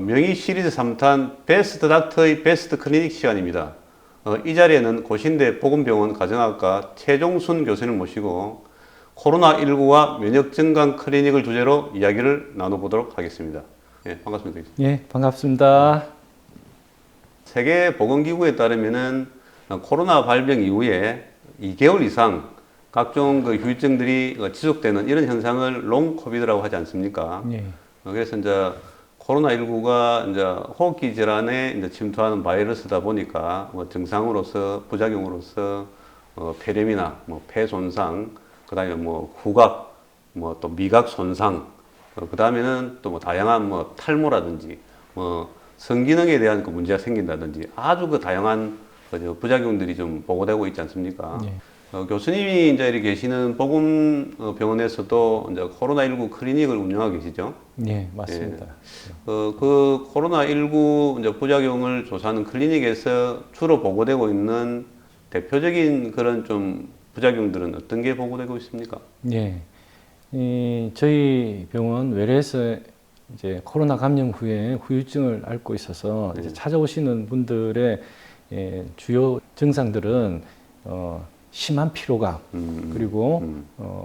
명의 시리즈 3탄 베스트 닥터의 베스트 클리닉 시간입니다. 이 자리에는 고신대 보건병원 가정학과 최종순 교수님을 모시고 코로나19와 면역 증강 클리닉을 주제로 이야기를 나눠보도록 하겠습니다. 예, 반갑습니다. 예, 반갑습니다. 세계보건기구에 따르면은 코로나 발병 이후에 2개월 이상 각종 후유증들이 지속되는 이런 현상을 롱 코비드라고 하지 않습니까? 예. 그래서 이제 코로나19가 이제 호흡기 질환에 이제 침투하는 바이러스다 보니까 증상으로서 부작용으로서 폐렴이나 폐 손상, 그다음에 후각, 또 미각 손상, 그다음에는 또 다양한 탈모라든지 성기능에 대한 문제가 생긴다든지 아주 다양한 부작용들이 좀 보고되고 있지 않습니까? 예. 교수님이 이제 이렇게 계시는 보건병원에서도 이제 코로나19 클리닉을 운영하고 계시죠? 예, 맞습니다. 그 코로나19 이제 부작용을 조사하는 클리닉에서 주로 보고되고 있는 대표적인 그런 좀 부작용들은 어떤 게 보고되고 있습니까? 예. 저희 병원 외래에서 이제 코로나 감염 후에 후유증을 앓고 있어서 이제 찾아오시는 분들의 주요 증상들은 심한 피로감, 그리고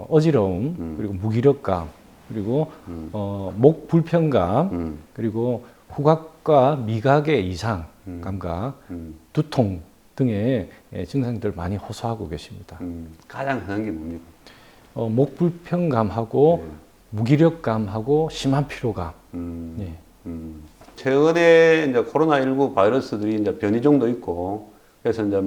어지러움, 그리고 무기력감, 그리고 목 불편감, 그리고 후각과 미각의 이상 감각, 두통 등의 증상들을 많이 호소하고 계십니다. 가장 흔한 게 뭡니까? 목 불편감하고 무기력감하고 심한 피로감. 예. 최근에 이제 코로나19 바이러스들이 이제 변이종도 있고, 그래서 이제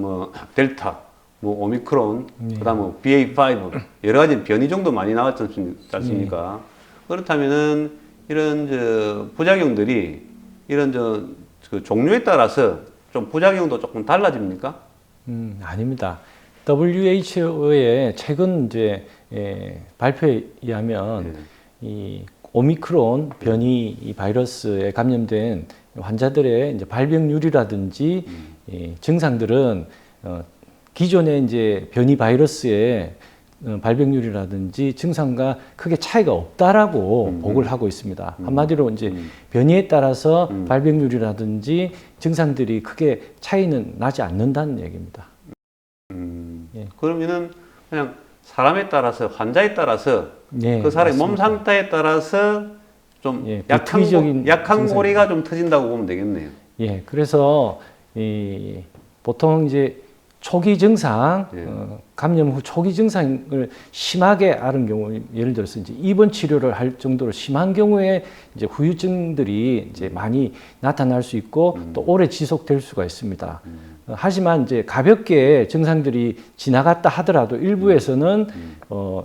델타, 오미크론, 그다음 BA5 여러 가지 변이종도 많이 나왔지 않습니까? 그렇다면은 이런 부작용들이 이런 그 종류에 따라서 좀 부작용도 조금 달라집니까? 아닙니다. WHO의 최근 이제 발표에 의하면 이 오미크론 변이 이 바이러스에 감염된 환자들의 이제 발병률이라든지 증상들은 기존의 이제 변이 바이러스의 발병률이라든지 증상과 크게 차이가 없다라고 보고를 하고 있습니다. 한마디로 이제 변이에 따라서 발병률이라든지 증상들이 크게 차이는 나지 않는다는 얘기입니다. 예. 그러면은 그냥 사람에 따라서 환자에 따라서 예, 그 사람의 맞습니다. 몸 상태에 따라서 좀 부특이적인 약한 고리가 좀 터진다고 보면 되겠네요. 예, 그래서 보통 이제 초기 증상, 감염 후 초기 증상을 심하게 앓은 경우, 예를 들어서 이제 입원 치료를 할 정도로 심한 경우에 이제 후유증들이 이제 많이 나타날 수 있고 또 오래 지속될 수가 있습니다. 하지만 이제 가볍게 증상들이 지나갔다 하더라도 일부에서는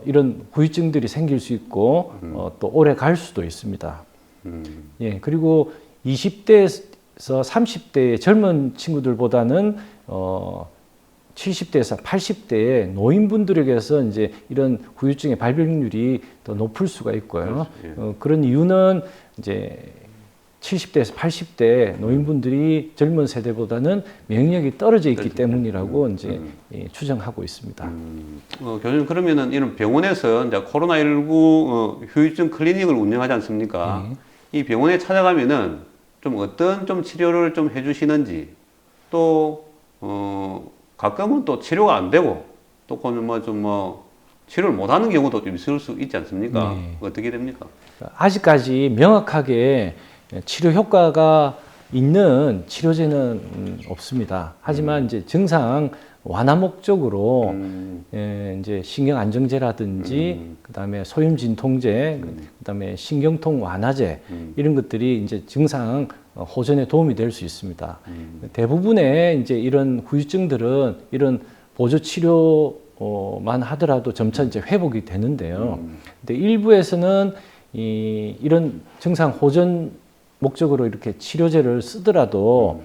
이런 후유증들이 생길 수 있고 또 오래 갈 수도 있습니다. 예, 그리고 20대에서 30대의 젊은 친구들보다는 70대에서 80대의 노인분들에게서 이제 이런 후유증의 발병률이 더 높을 수가 있고요. 그런 이유는 이제 70대에서 80대 노인분들이 젊은 세대보다는免疫力 떨어져 있기 때문이라고 이제 추정하고 있습니다. 교수님, 그러면은 이런 병원에서 이제 코로나19 후유증 클리닉을 운영하지 않습니까? 이 병원에 찾아가면은 좀 어떤 좀 치료를 좀 해주시는지, 또 가끔은 또 치료가 안 되고 또 치료를 못 하는 경우도 좀 있을 수 있지 않습니까? 네. 어떻게 됩니까? 아직까지 명확하게 치료 효과가 있는 치료제는 없습니다. 하지만 이제 증상 완화 목적으로 이제 신경 안정제라든지 그다음에 소염 진통제, 그다음에 신경통 완화제 이런 것들이 이제 증상 호전에 도움이 될 수 있습니다. 대부분의 이제 이런 후유증들은 이런 보조 치료만 하더라도 점차 이제 회복이 되는데요. 근데 일부에서는 이런 증상 호전 목적으로 이렇게 치료제를 쓰더라도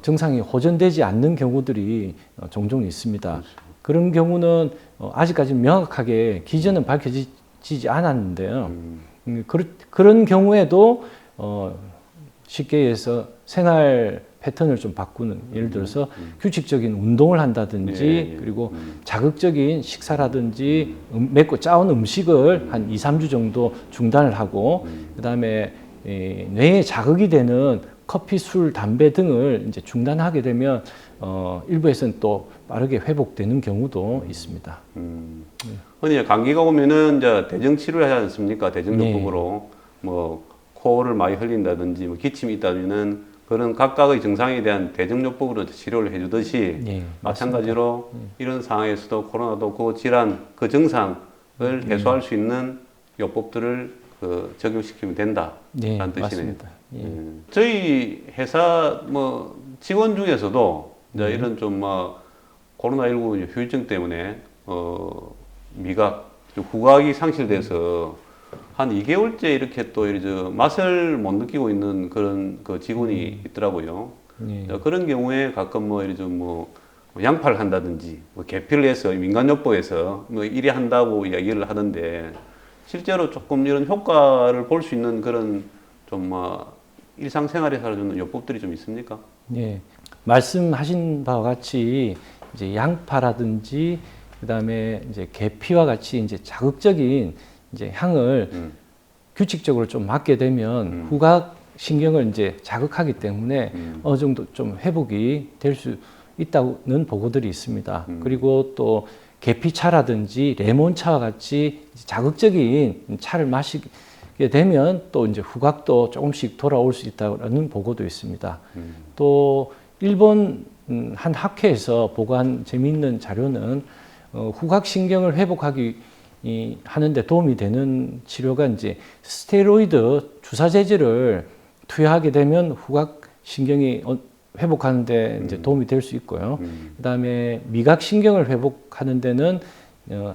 증상이 호전되지 않는 경우들이 종종 있습니다. 그런 경우는 아직까지 명확하게 기전은 밝혀지지 않았는데요. 그런 경우에도 쉽게 해서 생활 패턴을 좀 바꾸는, 예를 들어서 규칙적인 운동을 한다든지 그리고 자극적인 식사라든지 맵고 짜온 음식을 한 2, 3주 정도 중단을 하고 그다음에 뇌에 자극이 되는 커피, 술, 담배 등을 이제 중단하게 되면 일부에서는 또 빠르게 회복되는 경우도 있습니다. 흔히 감기가 오면은 이제 대증 치료를 하지 않습니까? 대증요법으로 뭐 코를 많이 흘린다든지 뭐 기침이 있다면은 그런 각각의 증상에 대한 대증요법으로 치료를 해주듯이 마찬가지로 이런 상황에서도 코로나도 그 질환, 그 증상을 해소할 수 있는 요법들을 적용시키면 된다라는 뜻이네요. 맞습니다. 저희 회사 뭐 직원 중에서도 이제 이런 좀 뭐 코로나19 후유증 때문에 미각, 후각이 상실돼서 한 2개월째 이렇게 또 맛을 못 느끼고 있는 그런 그 직원이 있더라고요. 그런 경우에 가끔 뭐 이리 뭐 양파를 한다든지 뭐 계피를 해서 민간요법에서 뭐 이리 한다고 이야기를 하던데 실제로 조금 이런 효과를 볼 수 있는 그런 좀 뭐 일상생활에서 하는 요법들이 좀 있습니까? 네, 말씀하신 바와 같이 이제 양파라든지 그다음에 이제 계피와 같이 이제 자극적인 이제 향을 규칙적으로 좀 맡게 되면 후각 신경을 이제 자극하기 때문에 어느 정도 좀 회복이 될 수 있다는 보고들이 있습니다. 그리고 또 계피차라든지 레몬차와 같이 자극적인 차를 마시게 되면 또 이제 후각도 조금씩 돌아올 수 있다는 보고도 있습니다. 또 일본 한 학회에서 보고한 재미있는 자료는 후각 신경을 회복하기 하는데 도움이 되는 치료가 이제 스테로이드 주사 제제를 투여하게 되면 후각 신경이 회복하는데 이제 도움이 될 수 있고요. 그다음에 미각 신경을 회복하는 데는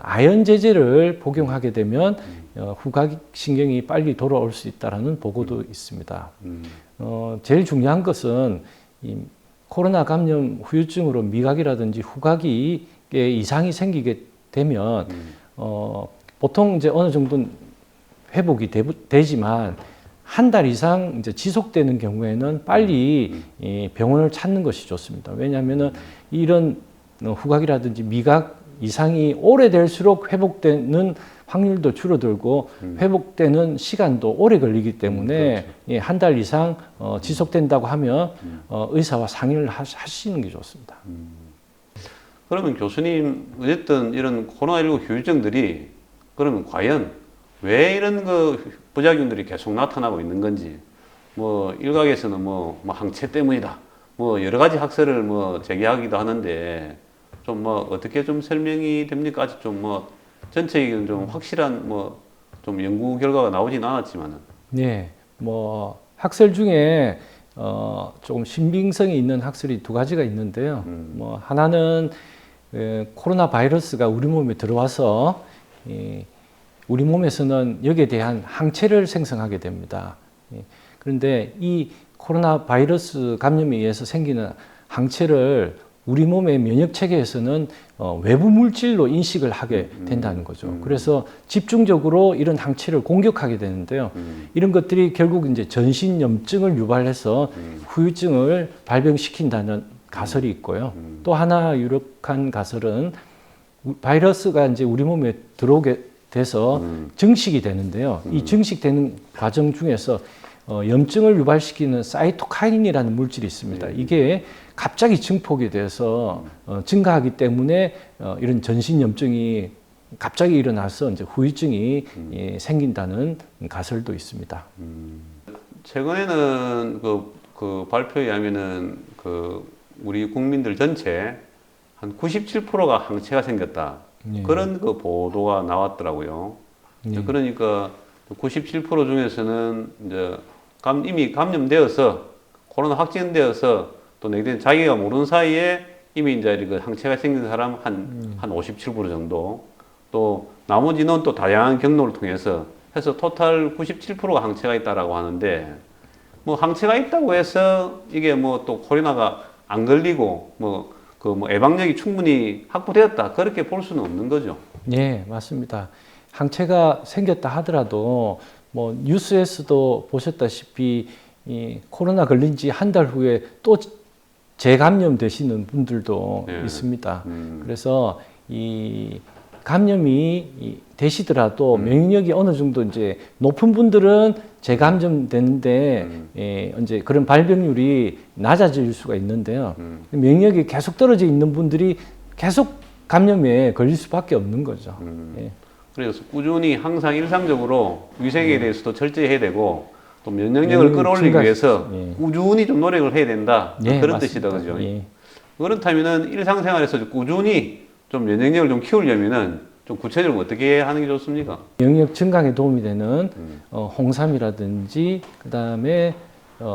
아연 제제를 복용하게 되면 후각 신경이 빨리 돌아올 수 있다라는 보고도 있습니다. 제일 중요한 것은 이 코로나 감염 후유증으로 미각이라든지 후각에 이상이 생기게 되면 보통 이제 어느 정도는 회복이 되지만 한 달 이상 이제 지속되는 경우에는 빨리 병원을 찾는 것이 좋습니다. 왜냐하면은 이런 후각이라든지 미각 이상이 오래될수록 회복되는 확률도 줄어들고 회복되는 시간도 오래 걸리기 때문에 그렇죠. 한 달 이상 지속된다고 하면 의사와 상의를 하시는 게 좋습니다. 그러면 교수님 어쨌든 이런 코로나19 후유증들이 그러면 과연 왜 이런 그 부작용들이 계속 나타나고 있는 건지 뭐 일각에서는 뭐 항체 때문이다 뭐 여러 가지 학설을 뭐 제기하기도 하는데 좀 뭐 어떻게 좀 설명이 됩니까? 아직 좀 뭐 전체적인 좀 확실한 뭐 좀 연구 결과가 나오진 않았지만은 네, 뭐 학설 중에 조금 신빙성이 있는 학설이 두 가지가 있는데요. 뭐 하나는 코로나 바이러스가 우리 몸에 들어와서 우리 몸에서는 여기에 대한 항체를 생성하게 됩니다. 그런데 이 코로나 바이러스 감염에 의해서 생기는 항체를 우리 몸의 면역 체계에서는 외부 물질로 인식을 하게 된다는 거죠. 그래서 집중적으로 이런 항체를 공격하게 되는데요. 이런 것들이 결국 이제 전신 염증을 유발해서 후유증을 발병시킨다는 가설이 있고요. 또 하나 유력한 가설은 바이러스가 이제 우리 몸에 들어오게 돼서 증식이 되는데요. 이 증식되는 과정 중에서 염증을 유발시키는 사이토카인이라는 물질이 있습니다. 이게 갑자기 증폭이 돼서 증가하기 때문에 이런 전신 염증이 갑자기 일어나서 이제 후유증이 생긴다는 가설도 있습니다. 최근에는 그 발표에 의하면은 우리 국민들 전체 한 97%가 항체가 생겼다. 그런 그 보도가 나왔더라고요. 그러니까 97% 중에서는 이제 이미 감염되어서 코로나 확진되어서 또 내게 자기가 모르는 사이에 이미 이제 그 항체가 생긴 사람 한 57% 정도 또 나머지는 또 다양한 경로를 통해서 해서 토탈 97%가 항체가 있다라고 하는데 뭐 항체가 있다고 해서 이게 뭐 또 코로나가 안 걸리고 뭐 예방력이 충분히 확보되었다 그렇게 볼 수는 없는 거죠. 네, 맞습니다. 항체가 생겼다 하더라도 뭐 뉴스에서도 보셨다시피 이 코로나 걸린 지 한 달 후에 또 재감염 되시는 분들도 있습니다. 그래서 이 감염이 되시더라도 면역력이 어느 정도 이제 높은 분들은 재감염되는데 이제 그런 발병률이 낮아질 수가 있는데요. 면역력이 계속 떨어져 있는 분들이 계속 감염에 걸릴 수밖에 없는 거죠. 예. 그래서 꾸준히 항상 일상적으로 위생에 대해서도 철저히 해야 되고 또 면역력을 끌어올리기 위해서 꾸준히 좀 노력을 해야 된다. 예, 그런 맞습니다. 뜻이다, 그죠? 예. 그렇다면은 일상생활에서 꾸준히 좀 면역력을 좀 키우려면은 좀 구체적으로 어떻게 하는 게 좋습니까? 면역력 증강에 도움이 되는 홍삼이라든지 그다음에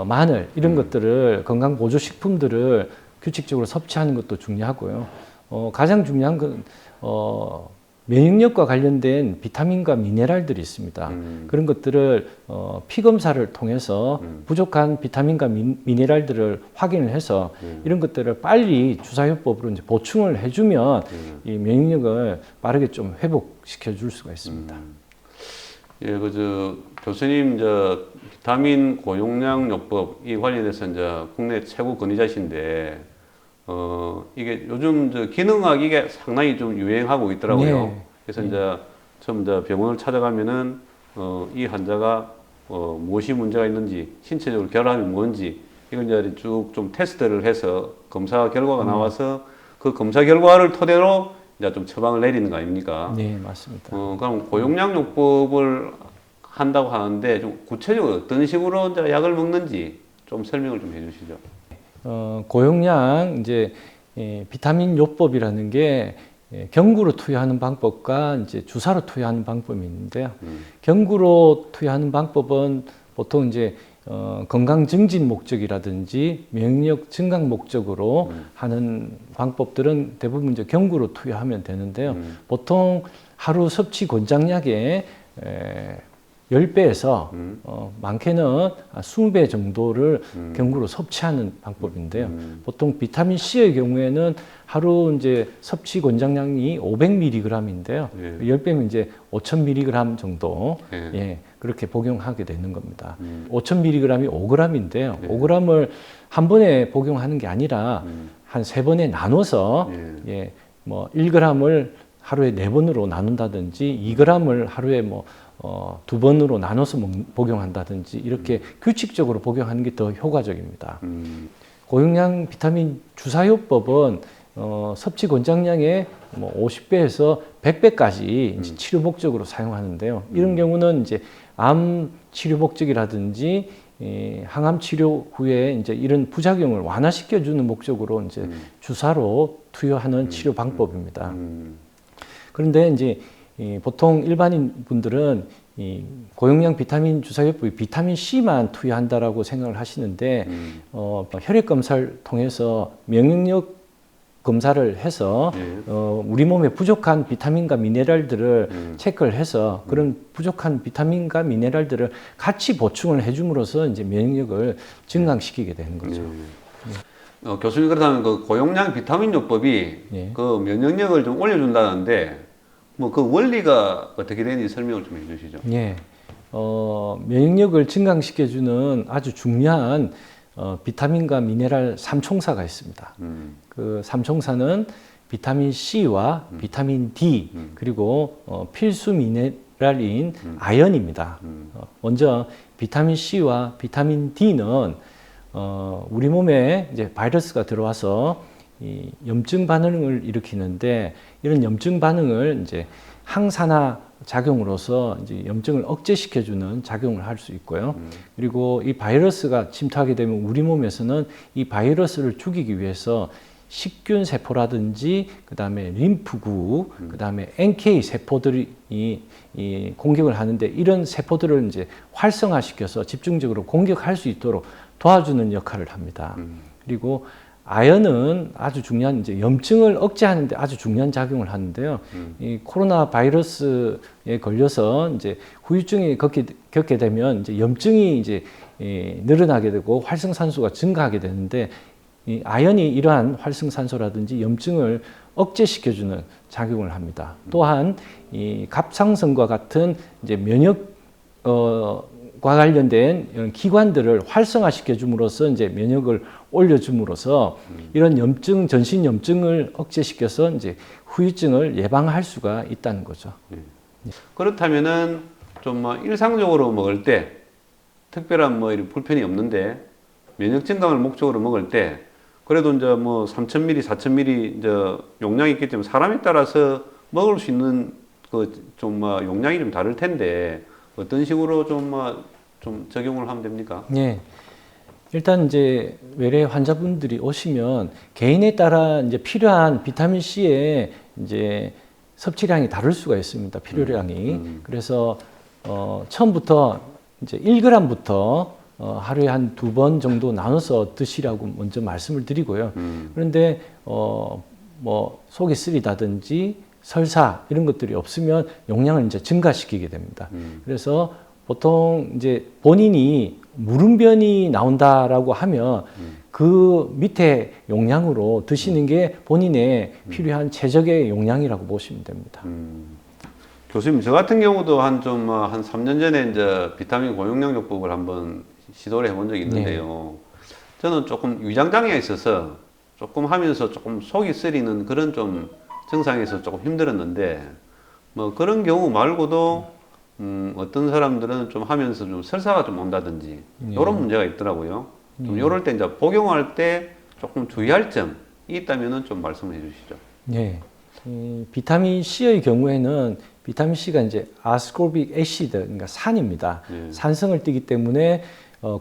마늘 이런 것들을 건강 보조 식품들을 규칙적으로 섭취하는 것도 중요하고요. 가장 중요한 건 면역력과 관련된 비타민과 미네랄들이 있습니다. 그런 것들을 피 검사를 통해서 부족한 비타민과 미네랄들을 확인을 해서 이런 것들을 빨리 주사요법으로 이제 보충을 해주면 이 면역력을 빠르게 좀 회복시켜 줄 수가 있습니다. 예, 교수님 비타민 고용량 요법 이 관련해서 이제 국내 최고 권위자신데 이게 요즘 기능학 이게 상당히 좀 유행하고 있더라고요. 네. 그래서 이제 처음 병원을 찾아가면은 이 환자가 무엇이 문제가 있는지, 신체적으로 결함이 뭔지 이걸 이제 쭉 좀 테스트를 해서 검사 결과가 나와서 그 검사 결과를 토대로 이제 좀 처방을 내리는 거 아닙니까? 네, 맞습니다. 그럼 고용량 요법을 한다고 하는데 좀 구체적으로 어떤 식으로 이제 약을 먹는지 좀 설명을 좀 해주시죠. 고용량 이제 비타민 요법이라는 게 경구로 투여하는 방법과 이제 주사로 투여하는 방법이 있는데요. 경구로 투여하는 방법은 보통 이제 건강 증진 목적이라든지 면역력 증강 목적으로 하는 방법들은 대부분 이제 경구로 투여하면 되는데요. 보통 하루 섭취 권장량의 10배에서 많게는 20배 정도를 경구로 섭취하는 방법인데요. 보통 비타민 C의 경우에는 하루 이제 섭취 권장량이 500mg인데요. 예. 10배면 이제 5000mg 정도 예. 예, 그렇게 복용하게 되는 겁니다. 5000mg이 5g인데요. 예. 5g을 한 번에 복용하는 게 아니라 한 3번에 나눠서 예, 뭐 1g을 하루에 4번으로 나눈다든지 2g을 하루에 뭐 2번으로 나눠서 복용한다든지 이렇게 규칙적으로 복용하는 게 더 효과적입니다. 고용량 비타민 주사요법은 섭취 권장량의 뭐 50배에서 100배까지 이제 치료 목적으로 사용하는데요. 이런 경우는 이제 암 치료 목적이라든지 항암 치료 후에 이제 이런 부작용을 완화시켜주는 목적으로 이제 주사로 투여하는 치료 방법입니다. 그런데 이제 보통 일반인 분들은 이 고용량 비타민 주사요법이 비타민 C만 투여한다라고 생각을 하시는데 혈액 검사를 통해서 면역력 검사를 해서 우리 몸에 부족한 비타민과 미네랄들을 체크를 해서 그런 부족한 비타민과 미네랄들을 같이 보충을 해줌으로써 이제 면역력을 증강시키게 되는 거죠. 교수님 그렇다면 그 고용량 비타민 요법이 그 면역력을 좀 올려준다는데 뭐 그 원리가 어떻게 되는지 설명을 좀 해주시죠. 예, 면역력을 증강시켜주는 아주 중요한 비타민과 미네랄 삼총사가 있습니다. 그 삼총사는 비타민 C와 비타민 D 그리고 필수 미네랄인 아연입니다. 먼저 비타민 C와 비타민 D는 우리 몸에 이제 바이러스가 들어와서 이 염증 반응을 일으키는데 이런 염증 반응을 이제 항산화 작용으로서 이제 염증을 억제시켜주는 작용을 할 수 있고요. 그리고 이 바이러스가 침투하게 되면 우리 몸에서는 이 바이러스를 죽이기 위해서 식균 세포라든지 그다음에 림프구, 그다음에 NK 세포들이 이 공격을 하는데 이런 세포들을 이제 활성화시켜서 집중적으로 공격할 수 있도록 도와주는 역할을 합니다. 그리고 아연은 아주 중요한 이제 염증을 억제하는데 아주 중요한 작용을 하는데요. 이 코로나 바이러스에 걸려서 이제 후유증이 겪게 되면 이제 염증이 이제 늘어나게 되고 활성산소가 증가하게 되는데 이 아연이 이러한 활성산소라든지 염증을 억제시켜주는 작용을 합니다. 또한 이 갑상선과 같은 이제 면역 관련된 이런 기관들을 활성화시켜 줌으로써 이제 면역을 올려줌으로써 이런 염증, 전신 염증을 억제시켜서 이제 후유증을 예방할 수가 있다는 거죠. 그렇다면은 좀 뭐 일상적으로 먹을 때 특별한 뭐 이런 불편이 없는데 면역 증강을 목적으로 먹을 때 그래도 이제 뭐 3,000ml, 4,000ml 이제 용량이 있기 때문에 사람에 따라서 먹을 수 있는 그 좀 뭐 용량이 좀 다를 텐데 어떤 식으로 좀 적용을 하면 됩니까? 예. 일단 이제 외래 환자분들이 오시면 개인에 따라 이제 필요한 비타민 C의 이제 섭취량이 다를 수가 있습니다. 필요량이. 그래서 처음부터 이제 1g부터 하루에 한 2번 정도 나눠서 드시라고 먼저 말씀을 드리고요. 그런데 뭐 속이 쓰리다든지 설사 이런 것들이 없으면 용량을 이제 증가시키게 됩니다. 그래서 보통 이제 본인이 무름변이 나온다라고 하면 그 밑에 용량으로 드시는 게 본인의 필요한 최적의 용량이라고 보시면 됩니다. 교수님, 저 같은 경우도 한 3년 전에 이제 비타민 고용량요법을 한번 시도를 해본 적이 있는데요. 저는 조금 위장장애가 있어서 조금 하면서 조금 속이 쓰리는 그런 좀 증상에서 조금 힘들었는데 뭐 그런 경우 말고도 어떤 사람들은 좀 하면서 좀 설사가 좀 온다든지 이런 문제가 있더라고요. 좀 이럴 때 이제 복용할 때 조금 주의할 점이 있다면은 좀 말씀해 주시죠. 네. 비타민 C의 경우에는 비타민 C가 이제 아스코빅 애시드, 그러니까 산입니다. 산성을 띠기 때문에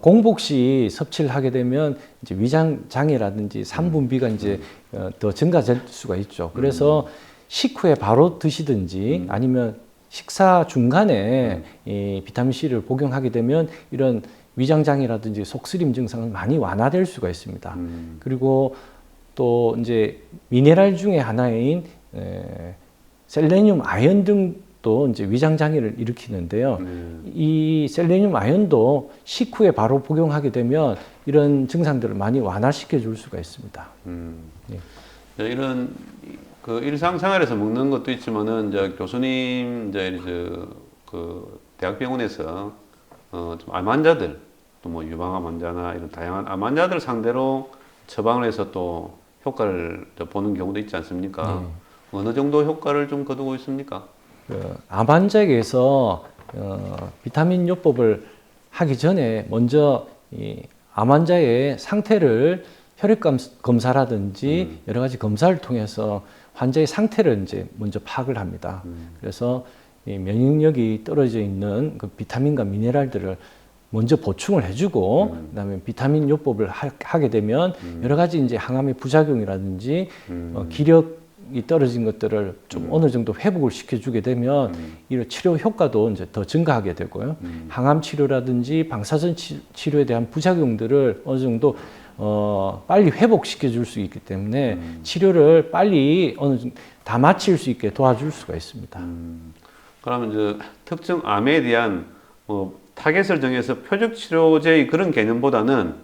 공복 시 섭취를 하게 되면 이제 위장 장애라든지 산 분비가 이제 더 증가될 수가 있죠. 그래서 식후에 바로 드시든지 아니면 식사 중간에 이 비타민 C를 복용하게 되면 이런 위장 장애라든지 속쓰림 증상은 많이 완화될 수가 있습니다. 그리고 또 이제 미네랄 중에 하나인 셀레늄, 아연 등도 이제 위장 장애를 일으키는데요. 이 셀레늄, 아연도 식후에 바로 복용하게 되면 이런 증상들을 많이 완화시켜 줄 수가 있습니다. 네, 이런 그 일상생활에서 먹는 것도 있지만은 이제 교수님 이제 그 대학병원에서 좀 암 환자들 또 뭐 유방암 환자나 이런 다양한 암 환자들 상대로 처방을 해서 또 효과를 보는 경우도 있지 않습니까? 어느 정도 효과를 좀 거두고 있습니까? 암 환자에게서 비타민 요법을 하기 전에 먼저 이 암 환자의 상태를 혈액 검사라든지 여러 가지 검사를 통해서 환자의 상태를 이제 먼저 파악을 합니다. 그래서 이 면역력이 떨어져 있는 그 비타민과 미네랄들을 먼저 보충을 해주고 그다음에 비타민 요법을 하게 되면 여러 가지 이제 항암의 부작용이라든지 기력이 떨어진 것들을 좀 어느 정도 회복을 시켜주게 되면 이런 치료 효과도 이제 더 증가하게 되고요. 항암 치료라든지 방사선 치료에 대한 부작용들을 어느 정도 빨리 회복시켜 줄 수 있기 때문에 치료를 빨리 어느 정도 다 마칠 수 있게 도와줄 수가 있습니다. 그러면 이제 특정 암에 대한 뭐 타겟을 정해서 표적 치료제의 그런 개념보다는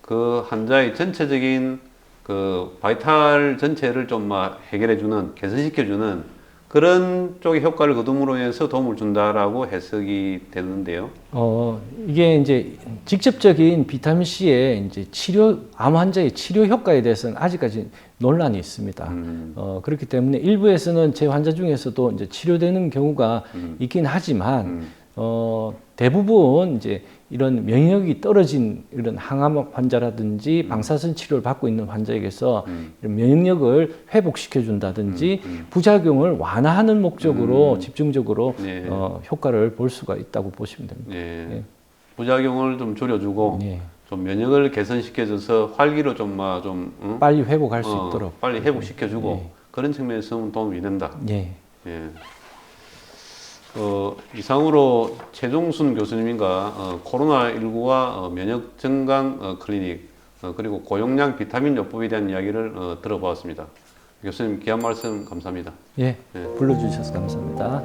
그 환자의 전체적인 그 바이탈 전체를 좀 막 해결해주는, 개선시켜주는 그런 쪽의 효과를 거둠으로 해서 도움을 준다라고 해석이 되는데요. 이게 이제 직접적인 비타민 C의 이제 암 환자의 치료 효과에 대해서는 아직까지 논란이 있습니다. 그렇기 때문에 일부에서는 제 환자 중에서도 이제 치료되는 경우가 있긴 하지만, 대부분 이제 이런 면역력이 떨어진 이런 항암 환자라든지 방사선 치료를 받고 있는 환자에게서 이런 면역력을 회복시켜 준다든지 부작용을 완화하는 목적으로 집중적으로 효과를 볼 수가 있다고 보시면 됩니다. 예. 부작용을 좀 줄여주고 좀 면역을 개선시켜줘서 활기로 빨리 회복할 수 있도록 빨리 회복시켜주고 그런 측면에서는 도움이 된다. 예. 이상으로 최종순 교수님과 코로나19와 면역 증강 클리닉 그리고 고용량 비타민 요법에 대한 이야기를 들어보았습니다. 교수님 귀한 말씀 감사합니다. 불러주셔서 감사합니다.